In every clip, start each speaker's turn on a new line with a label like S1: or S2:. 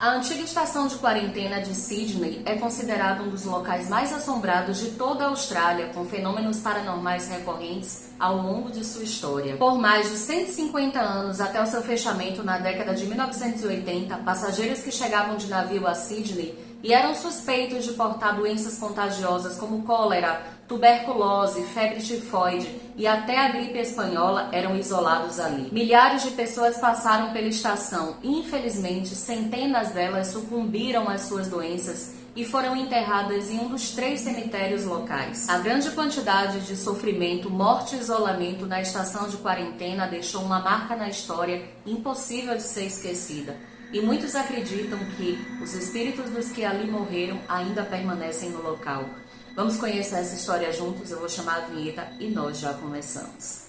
S1: A antiga estação de quarentena de Sydney é considerada um dos locais mais assombrados de toda a Austrália, com fenômenos paranormais recorrentes ao longo de sua história. Por mais de 150 anos, até o seu fechamento na década de 1980, passageiros que chegavam de navio a Sydney e eram suspeitos de portar doenças contagiosas como cólera, tuberculose, febre tifoide e até a gripe espanhola eram isolados ali. Milhares de pessoas passaram pela estação e, infelizmente, centenas delas sucumbiram às suas doenças e foram enterradas em um dos 3 cemitérios locais. A grande quantidade de sofrimento, morte e isolamento na estação de quarentena deixou uma marca na história impossível de ser esquecida. E muitos acreditam que os espíritos dos que ali morreram ainda permanecem no local. Vamos conhecer essa história juntos, eu vou chamar a vinheta e nós já começamos.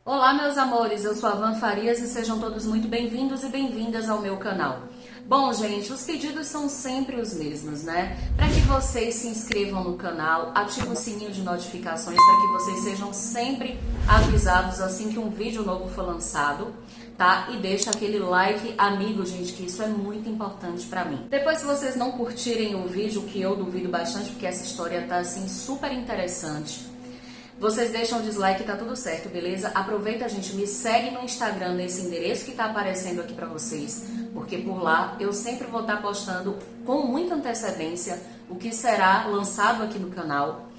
S1: Olá meus amores, eu sou a Van Farias e sejam todos muito bem-vindos e bem-vindas ao meu canal. Bom gente, os pedidos são sempre os mesmos, né? Para que vocês se inscrevam no canal, ativem o sininho de notificações para que vocês sejam sempre avisados assim que um vídeo novo for lançado, tá? E deixa aquele like amigo, gente, que isso é muito importante pra mim. Depois, se vocês não curtirem o vídeo, que eu duvido bastante, porque essa história tá, assim, super interessante, vocês deixam o dislike e tá tudo certo, beleza? Aproveita, gente, me segue no Instagram, nesse endereço que tá aparecendo aqui pra vocês, porque por lá eu sempre vou estar postando com muita antecedência o que será lançado aqui no canal.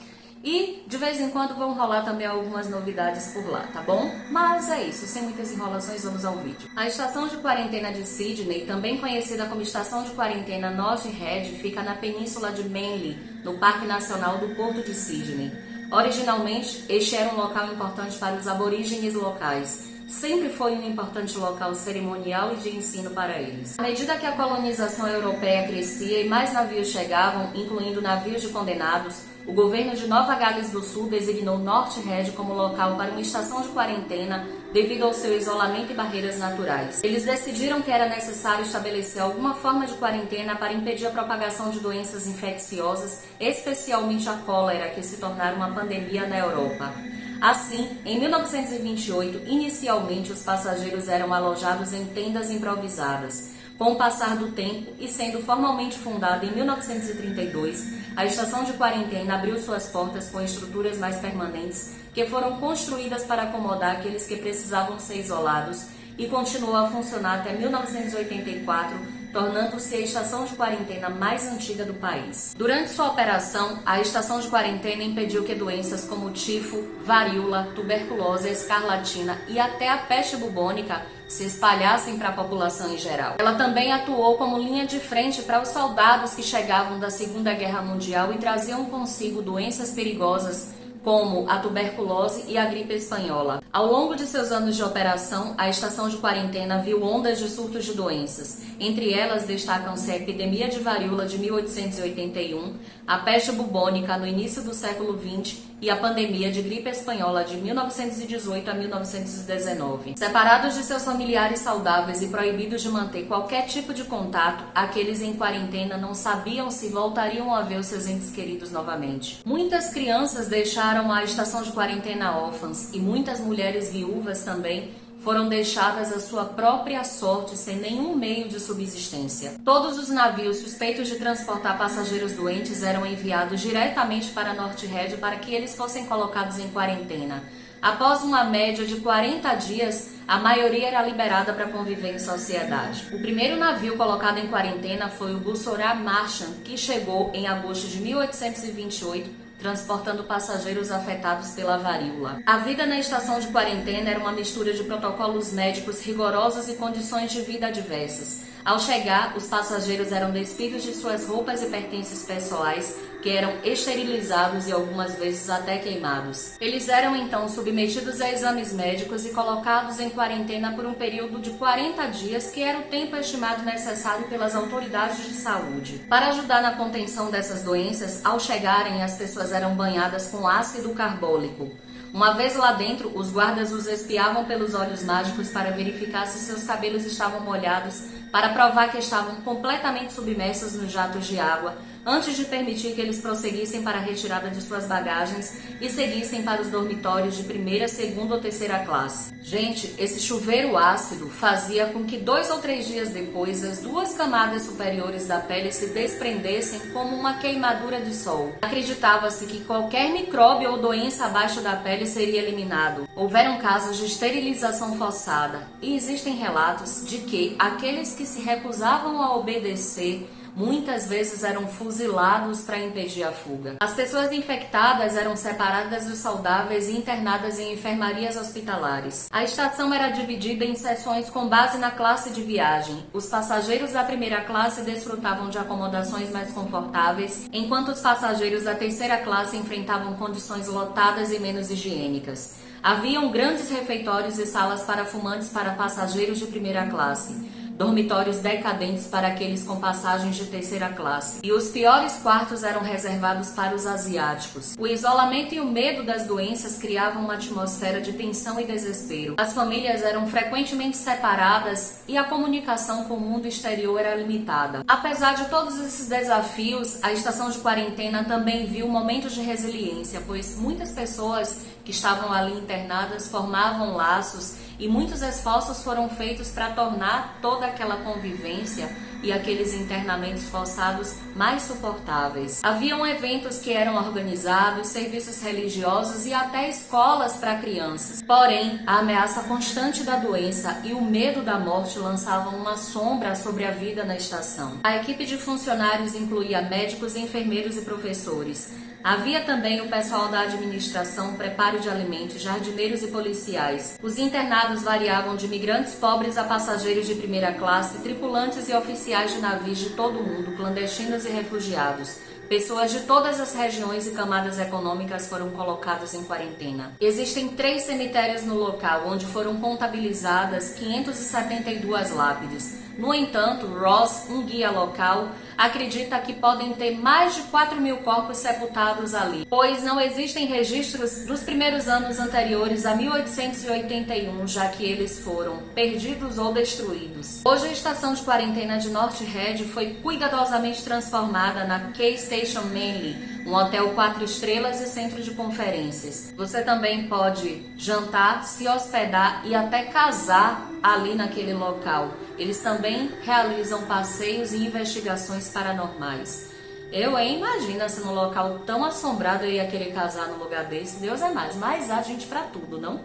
S1: E de vez em quando vão rolar também algumas novidades por lá, tá bom? Mas é isso, sem muitas enrolações, vamos ao vídeo. A estação de quarentena de Sydney, também conhecida como estação de quarentena North Head, fica na península de Manly, no Parque Nacional do Porto de Sydney. Originalmente, este era um local importante para os aborígenes locais. Sempre foi um importante local cerimonial e de ensino para eles. À medida que a colonização europeia crescia e mais navios chegavam, incluindo navios de condenados, o governo de Nova Gales do Sul designou North Head como local para uma estação de quarentena devido ao seu isolamento e barreiras naturais. Eles decidiram que era necessário estabelecer alguma forma de quarentena para impedir a propagação de doenças infecciosas, especialmente a cólera, que se tornara uma pandemia na Europa. Assim, em 1928, inicialmente os passageiros eram alojados em tendas improvisadas. Com o passar do tempo e sendo formalmente fundada em 1932, a estação de quarentena abriu suas portas com estruturas mais permanentes que foram construídas para acomodar aqueles que precisavam ser isolados e continuou a funcionar até 1984, tornando-se a estação de quarentena mais antiga do país. Durante sua operação, a estação de quarentena impediu que doenças como tifo, varíola, tuberculose, escarlatina e até a peste bubônica se espalhassem para a população em geral. Ela também atuou como linha de frente para os soldados que chegavam da Segunda Guerra Mundial e traziam consigo doenças perigosas como a tuberculose e a gripe espanhola. Ao longo de seus anos de operação, a estação de quarentena viu ondas de surtos de doenças. Entre elas destacam-se a epidemia de varíola de 1881, a peste bubônica no início do século XX e a pandemia de gripe espanhola de 1918 a 1919. Separados de seus familiares saudáveis e proibidos de manter qualquer tipo de contato, aqueles em quarentena não sabiam se voltariam a ver os seus entes queridos novamente. Muitas crianças deixaram a estação de quarentena órfãs e muitas mulheres viúvas também foram deixadas à sua própria sorte sem nenhum meio de subsistência. Todos os navios suspeitos de transportar passageiros doentes eram enviados diretamente para North Head para que eles fossem colocados em quarentena. Após uma média de 40 dias, a maioria era liberada para conviver em sociedade. O primeiro navio colocado em quarentena foi o Bussorah Marchand, que chegou em agosto de 1828, transportando passageiros afetados pela varíola. A vida na estação de quarentena era uma mistura de protocolos médicos rigorosos e condições de vida adversas. Ao chegar, os passageiros eram despidos de suas roupas e pertences pessoais, que eram esterilizados e algumas vezes até queimados. Eles eram então submetidos a exames médicos e colocados em quarentena por um período de 40 dias, que era o tempo estimado necessário pelas autoridades de saúde. Para ajudar na contenção dessas doenças, ao chegarem, as pessoas eram banhadas com ácido carbólico. Uma vez lá dentro, os guardas os espiavam pelos olhos mágicos para verificar se seus cabelos estavam molhados, para provar que estavam completamente submersos nos jatos de água, antes de permitir que eles prosseguissem para a retirada de suas bagagens e seguissem para os dormitórios de primeira, segunda ou terceira classe. Gente, esse chuveiro ácido fazia com que 2 ou 3 dias depois as 2 camadas superiores da pele se desprendessem como uma queimadura de sol. Acreditava-se que qualquer micróbio ou doença abaixo da pele seria eliminado. Houveram casos de esterilização forçada e existem relatos de que aqueles que se recusavam a obedecer muitas vezes eram fuzilados para impedir a fuga. As pessoas infectadas eram separadas dos saudáveis e internadas em enfermarias hospitalares. A estação era dividida em seções com base na classe de viagem. Os passageiros da primeira classe desfrutavam de acomodações mais confortáveis, enquanto os passageiros da terceira classe enfrentavam condições lotadas e menos higiênicas. Haviam grandes refeitórios e salas para fumantes para passageiros de primeira classe, dormitórios decadentes para aqueles com passagens de terceira classe, e os piores quartos eram reservados para os asiáticos. O isolamento e o medo das doenças criavam uma atmosfera de tensão e desespero. As famílias eram frequentemente separadas e a comunicação com o mundo exterior era limitada. Apesar de todos esses desafios, a estação de quarentena também viu momentos de resiliência, pois muitas pessoas que estavam ali internadas formavam laços e muitos esforços foram feitos para tornar toda aquela convivência e aqueles internamentos forçados mais suportáveis. Haviam eventos que eram organizados, serviços religiosos e até escolas para crianças. Porém, a ameaça constante da doença e o medo da morte lançavam uma sombra sobre a vida na estação. A equipe de funcionários incluía médicos, enfermeiros e professores. Havia também o pessoal da administração, preparo de alimentos, jardineiros e policiais. Os internados variavam de imigrantes pobres a passageiros de primeira classe, tripulantes e oficiais de navios de todo o mundo, clandestinos e refugiados. Pessoas de todas as regiões e camadas econômicas foram colocadas em quarentena. Existem 3 cemitérios no local, onde foram contabilizadas 572 lápides. No entanto, Ross, um guia local, acredita que podem ter mais de 4.000 corpos sepultados ali, pois não existem registros dos primeiros anos anteriores a 1881, já que eles foram perdidos ou destruídos. Hoje a estação de quarentena de North Head foi cuidadosamente transformada na Key Station Manly, um hotel 4 estrelas e centro de conferências. Você também pode jantar, se hospedar e até casar ali naquele local. Eles também realizam passeios e investigações paranormais. Imagina se num local tão assombrado eu ia querer casar num lugar desse. Deus é mais, mas há gente pra tudo, não?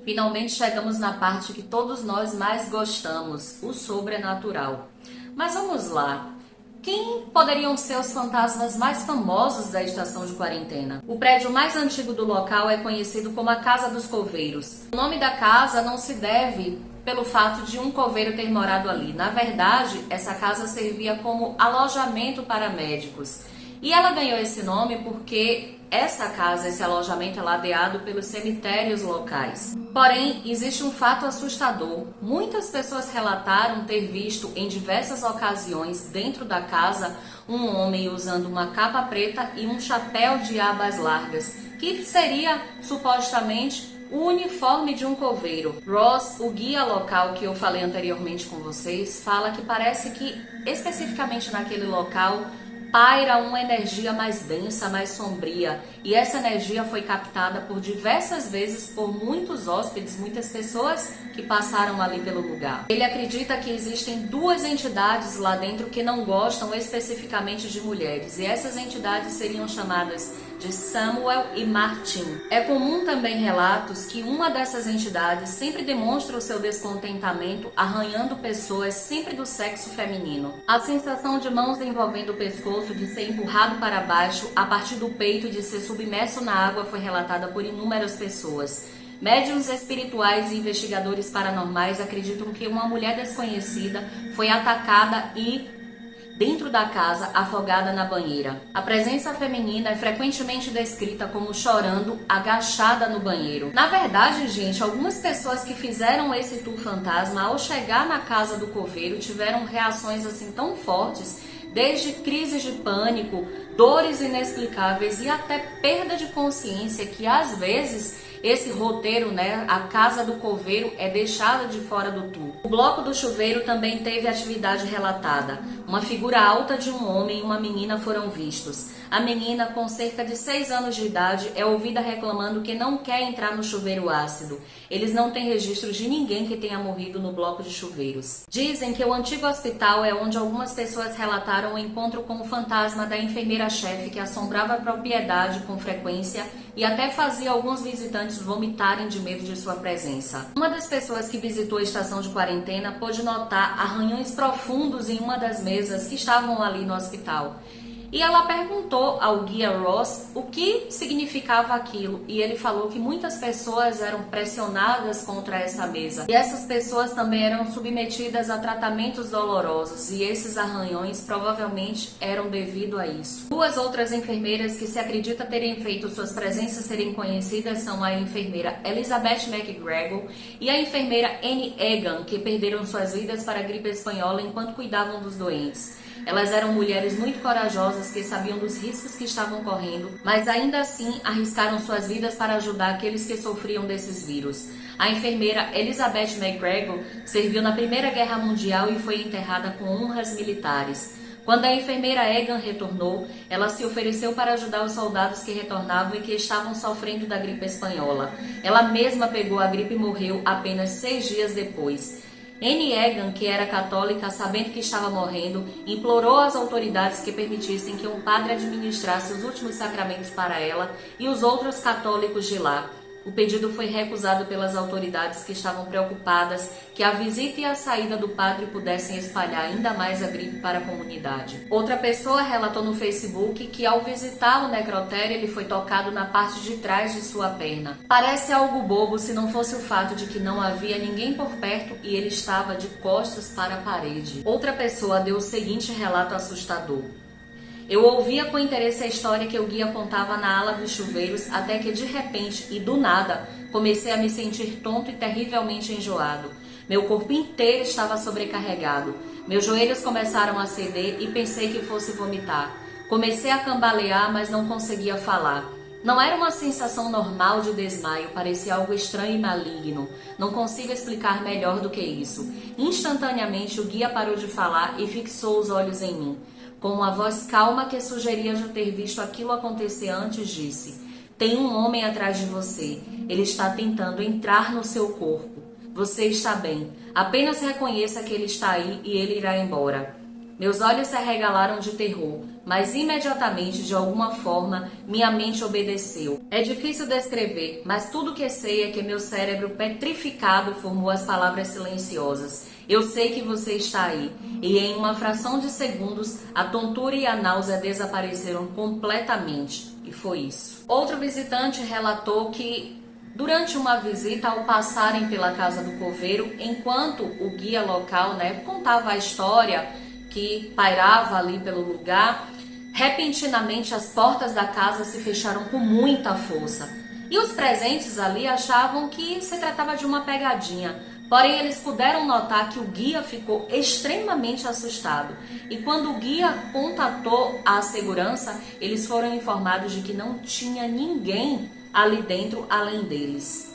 S1: Finalmente chegamos na parte que todos nós mais gostamos, o sobrenatural. Mas vamos lá. Quem poderiam ser os fantasmas mais famosos da estação de quarentena? O prédio mais antigo do local é conhecido como a Casa dos Coveiros. O nome da casa não se deve pelo fato de um coveiro ter morado ali. Na verdade, essa casa servia como alojamento para médicos. E ela ganhou esse nome porque essa casa, esse alojamento é ladeado pelos cemitérios locais. Porém, existe um fato assustador. Muitas pessoas relataram ter visto em diversas ocasiões dentro da casa um homem usando uma capa preta e um chapéu de abas largas, que seria supostamente o uniforme de um coveiro. Ross, o guia local que eu falei anteriormente com vocês, fala que parece que especificamente naquele local paira uma energia mais densa, mais sombria, e essa energia foi captada por diversas vezes por muitos hóspedes, muitas pessoas que passaram ali pelo lugar. Ele acredita que existem 2 entidades lá dentro que não gostam especificamente de mulheres, e essas entidades seriam chamadas de Samuel e Martin. É comum também relatos que uma dessas entidades sempre demonstra o seu descontentamento arranhando pessoas sempre do sexo feminino. A sensação de mãos envolvendo o pescoço, de ser empurrado para baixo a partir do peito e de ser submerso na água foi relatada por inúmeras pessoas. Médiuns espirituais e investigadores paranormais acreditam que uma mulher desconhecida foi atacada e dentro da casa, afogada na banheira. A presença feminina é frequentemente descrita como chorando, agachada no banheiro. Na verdade, gente, algumas pessoas que fizeram esse tour fantasma, ao chegar na casa do coveiro, tiveram reações assim tão fortes, desde crises de pânico, dores inexplicáveis e até perda de consciência, que às vezes esse roteiro, né, a casa do coveiro é deixada de fora do tour. O bloco do chuveiro também teve atividade relatada. Uma figura alta de um homem e uma menina foram vistos. A menina, com cerca de 6 anos de idade, é ouvida reclamando que não quer entrar no chuveiro ácido. Eles não têm registro de ninguém que tenha morrido no bloco de chuveiros. Dizem que o antigo hospital é onde algumas pessoas relataram o encontro com o fantasma da enfermeira-chefe que assombrava a propriedade com frequência e até fazia alguns visitantes vomitarem de medo de sua presença. Uma das pessoas que visitou a estação de quarentena pôde notar arranhões profundos em uma das mesas que estavam ali no hospital. E ela perguntou ao guia Ross o que significava aquilo, e ele falou que muitas pessoas eram pressionadas contra essa mesa, e essas pessoas também eram submetidas a tratamentos dolorosos, e esses arranhões provavelmente eram devido a isso. 2 outras enfermeiras que se acredita terem feito suas presenças serem conhecidas são a enfermeira Elizabeth McGregor e a enfermeira Annie Egan, que perderam suas vidas para a gripe espanhola enquanto cuidavam dos doentes. Elas eram mulheres muito corajosas que sabiam dos riscos que estavam correndo, mas ainda assim arriscaram suas vidas para ajudar aqueles que sofriam desses vírus. A enfermeira Elizabeth McGregor serviu na Primeira Guerra Mundial e foi enterrada com honras militares. Quando a enfermeira Egan retornou, ela se ofereceu para ajudar os soldados que retornavam e que estavam sofrendo da gripe espanhola. Ela mesma pegou a gripe e morreu apenas 6 dias depois. Annie Egan, que era católica, sabendo que estava morrendo, implorou às autoridades que permitissem que um padre administrasse os últimos sacramentos para ela e os outros católicos de lá. O pedido foi recusado pelas autoridades que estavam preocupadas que a visita e a saída do padre pudessem espalhar ainda mais a gripe para a comunidade. Outra pessoa relatou no Facebook que ao visitar o necrotério ele foi tocado na parte de trás de sua perna. Parece algo bobo se não fosse o fato de que não havia ninguém por perto e ele estava de costas para a parede. Outra pessoa deu o seguinte relato assustador. Eu ouvia com interesse a história que o guia contava na ala dos chuveiros até que de repente e do nada comecei a me sentir tonto e terrivelmente enjoado. Meu corpo inteiro estava sobrecarregado. Meus joelhos começaram a ceder e pensei que fosse vomitar. Comecei a cambalear, mas não conseguia falar. Não era uma sensação normal de desmaio, parecia algo estranho e maligno. Não consigo explicar melhor do que isso. Instantaneamente o guia parou de falar e fixou os olhos em mim. Com uma voz calma que sugeria já ter visto aquilo acontecer antes, disse: tem um homem atrás de você. Ele está tentando entrar no seu corpo. Você está bem. Apenas reconheça que ele está aí e ele irá embora. Meus olhos se arregalaram de terror, mas imediatamente, de alguma forma, minha mente obedeceu. É difícil descrever, mas tudo que sei é que meu cérebro petrificado formou as palavras silenciosas. Eu sei que você está aí. E em uma fração de segundos, a tontura e a náusea desapareceram completamente. E foi isso. Outro visitante relatou que durante uma visita, ao passarem pela casa do coveiro, enquanto o guia local, contava a história que pairava ali pelo lugar, repentinamente as portas da casa se fecharam com muita força. E os presentes ali achavam que se tratava de uma pegadinha. Porém, eles puderam notar que o guia ficou extremamente assustado. E quando o guia contatou a segurança, eles foram informados de que não tinha ninguém ali dentro além deles.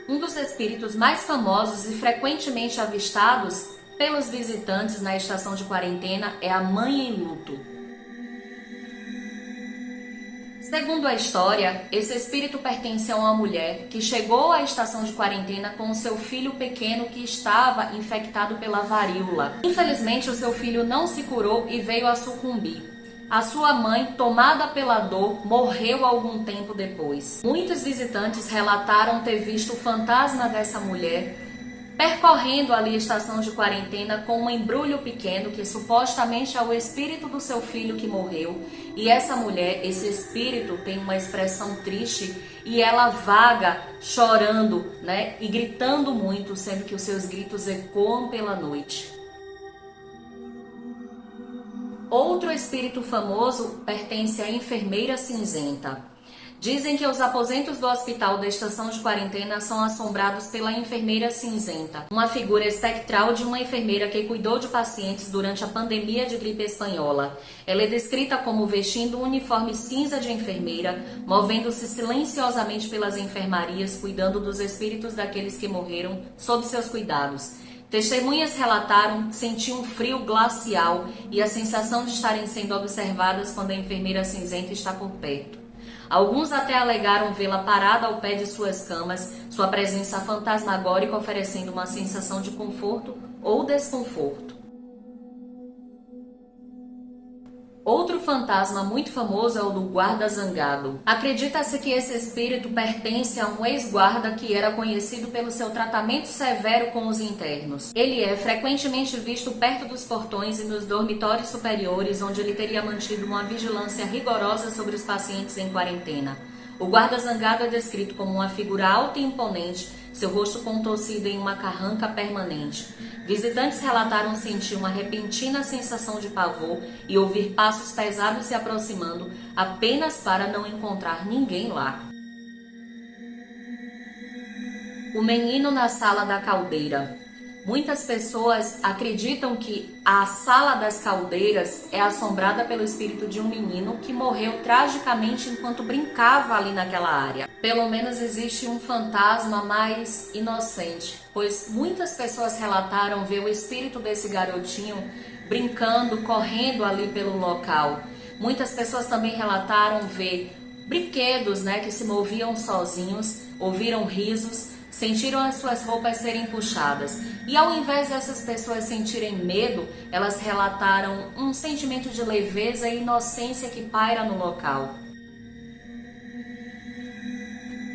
S1: Um dos espíritos mais famosos e frequentemente avistados pelos visitantes na estação de quarentena é a Mãe em Luto. Segundo a história, esse espírito pertence a uma mulher que chegou à estação de quarentena com o seu filho pequeno que estava infectado pela varíola. Infelizmente, o seu filho não se curou e veio a sucumbir. A sua mãe, tomada pela dor, morreu algum tempo depois. Muitos visitantes relataram ter visto o fantasma dessa mulher percorrendo ali a estação de quarentena com um embrulho pequeno que supostamente é o espírito do seu filho que morreu. E essa mulher, esse espírito, tem uma expressão triste e ela vaga chorando, e gritando muito, sendo que os seus gritos ecoam pela noite. Outro espírito famoso pertence à enfermeira cinzenta. Dizem que os aposentos do hospital da estação de quarentena são assombrados pela enfermeira cinzenta, uma figura espectral de uma enfermeira que cuidou de pacientes durante a pandemia de gripe espanhola. Ela é descrita como vestindo um uniforme cinza de enfermeira, movendo-se silenciosamente pelas enfermarias, cuidando dos espíritos daqueles que morreram sob seus cuidados. Testemunhas relataram sentir um frio glacial e a sensação de estarem sendo observadas quando a enfermeira cinzenta está por perto. Alguns até alegaram vê-la parada ao pé de suas camas, sua presença fantasmagórica oferecendo uma sensação de conforto ou desconforto. Outro fantasma muito famoso é o do guarda zangado. Acredita-se que esse espírito pertence a um ex-guarda que era conhecido pelo seu tratamento severo com os internos. Ele é frequentemente visto perto dos portões e nos dormitórios superiores, onde ele teria mantido uma vigilância rigorosa sobre os pacientes em quarentena. O guarda zangado é descrito como uma figura alta e imponente, seu rosto contorcido em uma carranca permanente. Visitantes relataram sentir uma repentina sensação de pavor e ouvir passos pesados se aproximando apenas para não encontrar ninguém lá. O menino na sala da caldeira. Muitas pessoas acreditam que a Sala das Caldeiras é assombrada pelo espírito de um menino que morreu tragicamente enquanto brincava ali naquela área. Pelo menos existe um fantasma mais inocente, pois muitas pessoas relataram ver o espírito desse garotinho brincando, correndo ali pelo local. Muitas pessoas também relataram ver brinquedos, que se moviam sozinhos, ouviram risos, sentiram as suas roupas serem puxadas. E ao invés dessas pessoas sentirem medo, elas relataram um sentimento de leveza e inocência que paira no local.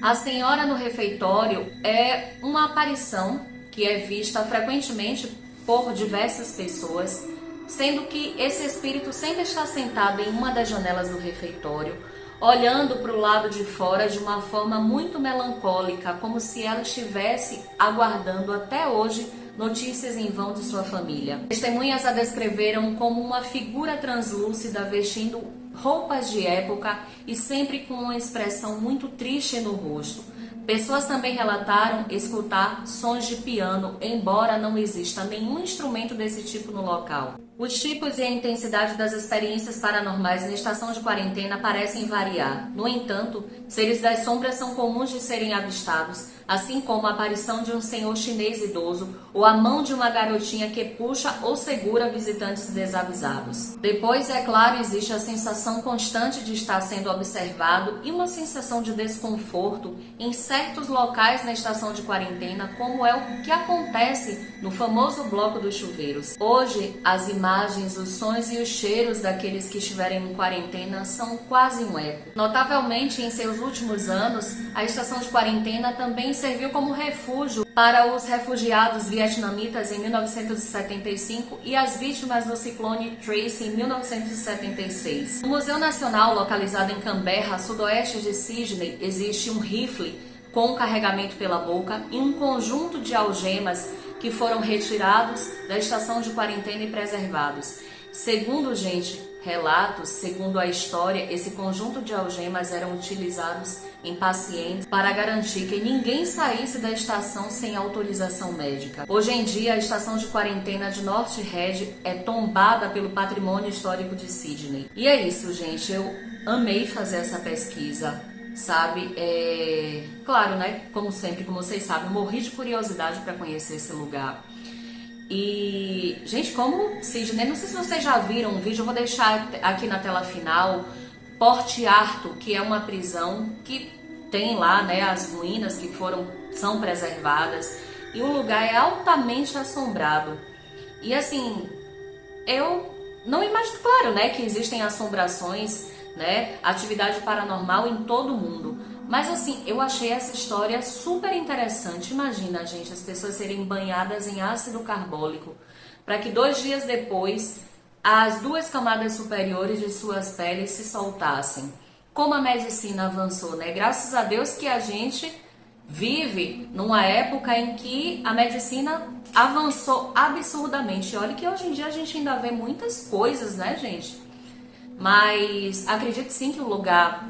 S1: A Senhora no Refeitório é uma aparição que é vista frequentemente por diversas pessoas, sendo que esse espírito sempre está sentado em uma das janelas do refeitório, olhando para o lado de fora de uma forma muito melancólica, como se ela estivesse aguardando até hoje notícias em vão de sua família. Testemunhas a descreveram como uma figura translúcida vestindo roupas de época e sempre com uma expressão muito triste no rosto. Pessoas também relataram escutar sons de piano, embora não exista nenhum instrumento desse tipo no local. Os tipos e a intensidade das experiências paranormais na estação de quarentena parecem variar. No entanto, seres das sombras são comuns de serem avistados, assim como a aparição de um senhor chinês idoso ou a mão de uma garotinha que puxa ou segura visitantes desavisados. Depois, é claro, existe a sensação constante de estar sendo observado e uma sensação de desconforto em certos locais na estação de quarentena, como é o que acontece no famoso bloco dos chuveiros. Hoje, as imagens, os sons e os cheiros daqueles que estiverem em quarentena são quase um eco. Notavelmente, em seus últimos anos, a estação de quarentena também serviu como refúgio para os refugiados vietnamitas em 1975 e as vítimas do ciclone Tracy em 1976. No Museu Nacional, localizado em Canberra, sudoeste de Sydney, existe um rifle com carregamento pela boca e um conjunto de algemas que foram retirados da estação de quarentena e preservados. Segundo, relatos, segundo a história, esse conjunto de algemas eram utilizados em pacientes para garantir que ninguém saísse da estação sem autorização médica. Hoje em dia, a estação de quarentena de North Head é tombada pelo Patrimônio Histórico de Sydney. E é isso, gente. Eu amei fazer essa pesquisa. Sabe, claro, como sempre, como vocês sabem, morri de curiosidade para conhecer esse lugar. E, gente, como Sydney, não sei se vocês já viram um vídeo, eu vou deixar aqui na tela final, Port Arthur, que é uma prisão que tem lá, as ruínas que são preservadas, e o lugar é altamente assombrado. E assim, eu não imagino, claro, que existem assombrações, atividade paranormal em todo o mundo. Mas assim, eu achei essa história super interessante. Imagina, gente, as pessoas serem banhadas em ácido carbólico para que 2 dias depois as 2 camadas superiores de suas peles se soltassem. Como a medicina avançou, Graças a Deus que a gente vive numa época em que a medicina avançou absurdamente. Olha que hoje em dia a gente ainda vê muitas coisas, gente? Mas acredito sim que o lugar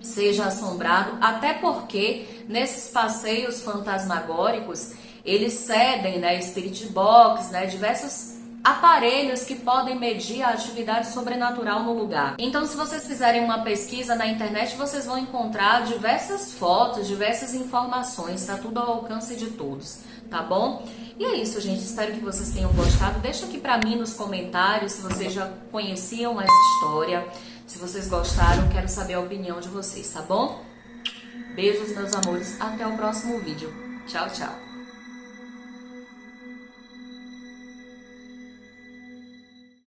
S1: seja assombrado, até porque nesses passeios fantasmagóricos eles cedem, né, Spirit Box, né, diversos aparelhos que podem medir a atividade sobrenatural no lugar. Então, se vocês fizerem uma pesquisa na internet, vocês vão encontrar diversas fotos, diversas informações, tá tudo ao alcance de todos, tá bom? E é isso, gente, espero que vocês tenham gostado. Deixa aqui pra mim nos comentários se vocês já conheciam essa história, se vocês gostaram, quero saber a opinião de vocês, tá bom? Beijos, meus amores, até o próximo vídeo. Tchau, tchau!